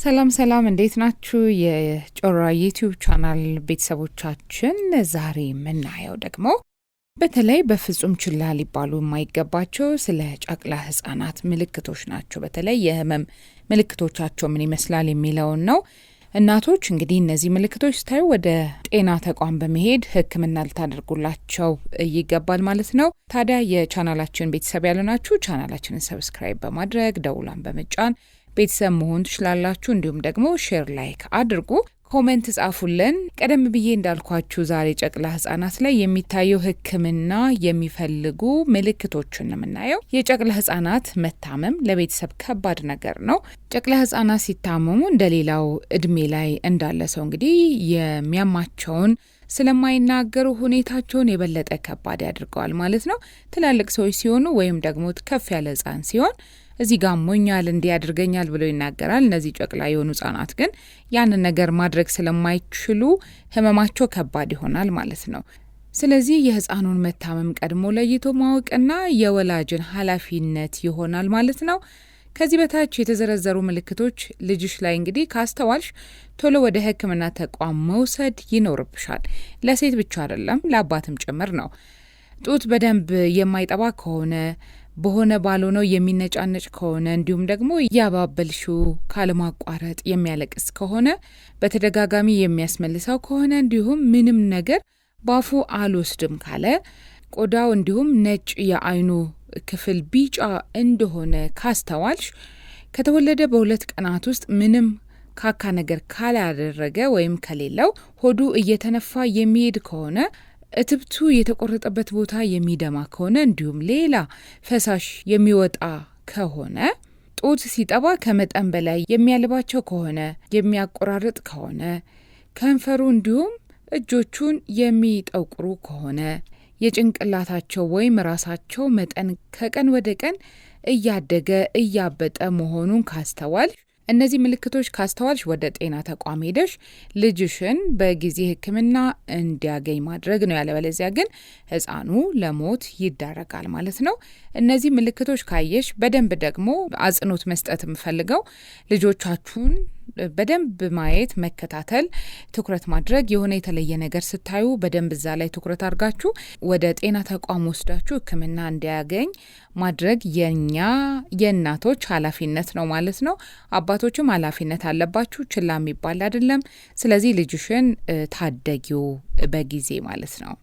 ሰላም እንዴት ናችሁ? የጮራ ዩቲዩብ ቻናል ቤተሰቦቻችን ዛሬ የምናየው ደግሞ በተለይ በፍጹም ችላ ሊባሉ የማይገባቸው ስለ ጨቅላ ህጻናት ምልክቶች ናቸው። በተለይ የህመም ምልክቶቻቸው ምን ይመስላል የሚለውን ነው። እናቶች እንግዲህ እነዚህ ምልክቶች ስታዩ ወደ ጤና ተቋም በመሄድ ሕክምና ልታደርጉላቸው ይገባል ማለት ነው። ታዲያ የቻናላችን ቤተሰብ ያልናችሁ ቻናላችንን ሰብስክራይብ በማድረግ ደውላን በመጫን ቤተሰብ መሆን ትችላላችሁ። እንዲሁም ደግሞ ሼር ላይክ አድርጉ፣ ኮሜንት ጻፉልን። ቀደም ብዬ እንዳልኳችሁ ዛሬ ጨቅላ ህጻናት ላይ የሚታየው ህክምና የሚፈልጉ ምልክቶችን ነው የምናየው። የጨቅላ ህጻናት መታመም ለቤተሰብ ከባድ ነገር ነው። ጨቅላ ህጻናት ሲታመሙ እንደሌላው እድሜ ላይ እንዳለ ሰው እንግዲህ የሚያማቸውን ስለማይናገሩ ሁኔታቸውን የበለጠ ከባድ ያድርገዋል ማለት ነው። ትላልቅ ሰዎች ሲሆኑ ወይም ደግሞ ከፍ ያለ ህጻን ሲሆን እዚህ ጋር ሞኛል እንዲያደርገኛል ብሎ ይናገራል። እነዚህ ጨቅላ የሆኑ ህጻናት ግን ያንን ነገር ማድረግ ስለማይችሉ ህመማቸው ከባድ ይሆናል ማለት ነው። ስለዚህ የህፃኑን መታመም ቀድሞ ለይቶ ማወቅና የወላጅን ኃላፊነት ይሆናል ማለት ነው። ከዚህ በታች የተዘረዘሩ ምልክቶች ልጅሽ ላይ እንግዲህ ካስተዋልሽ ቶሎ ወደ ህክምና ተቋም መውሰድ ይኖርብሻል። ለሴት ብቻ አይደለም ለአባትም ጭምር ነው። ጡት በደንብ የማይጠባ ከሆነ በሆነ ባልሆነው የሚነጫነጭ ከሆነ እንዲሁም ደግሞ ያባበልሽው ካለማቋረጥ የሚያለቅስ ከሆነ በተደጋጋሚ የሚያስመልሰው ከሆነ እንዲሁም ምንም ነገር ባፉ አልወስድም ካለ ቆዳው እንዲሁም ነጭ የአይኑ ክፍል ቢጫ እንደሆነ ካስተዋልሽ ከተወለደ በ2 ቀናት ውስጥ ምንም ካካ ነገር ካላደረገ ወይም ከሌለው ሆዱ እየተነፋ የሚሄድ ከሆነ እትብቱ የተቆረጠበት ቦታ የሚደማ ከሆነ እንዲሁም ሌላ ፈሳሽ የሚወጣ ከሆነ ጡት ሲጠባ ከመጠን በላይ የሚያልባቸው ከሆነ የሚያቆራርጥ ከሆነ ከንፈሩ እንዲሁም እጆቹን የሚጠቁሩ ከሆነ የጭንቅላታቸው ወይም ራሳቸው መጠን ከቀን ወደ ቀን እያደገ እያበጠ መሆኑን ካስተዋል እነዚህ ምልክቶች ካስተዋልሽ ወደ ጤና ተቋም ሄደሽ ልጅሽን በጊዜ ህክምና እንዲያገኝ ማድረግ ነው። ያለበለዚያ ግን ህፃኑ ለሞት ይዳረጋል ማለት ነው። እነዚህ ምልክቶች ካየሽ በደንብ ደግሞ አጽንኦት መስጠት የምፈልገው ልጆቻችሁን በደንብ ማየት፣ መከታተል፣ ትኩረት ማድረግ የሆነ የተለየ ነገር ስታዩ በደንብ እዛ ላይ ትኩረት አድርጋችሁ ወደ ጤና ተቋም ወስዳችሁ ህክምና እንዲያገኝ ማድረግ የእናቶች ኃላፊነት ነው ማለት ነው። አባቶችም ኃላፊነት አለባችሁ። ችላ የሚባል አይደለም። ስለዚህ ልጅሽን ታደጊው በጊዜ ማለት ነው።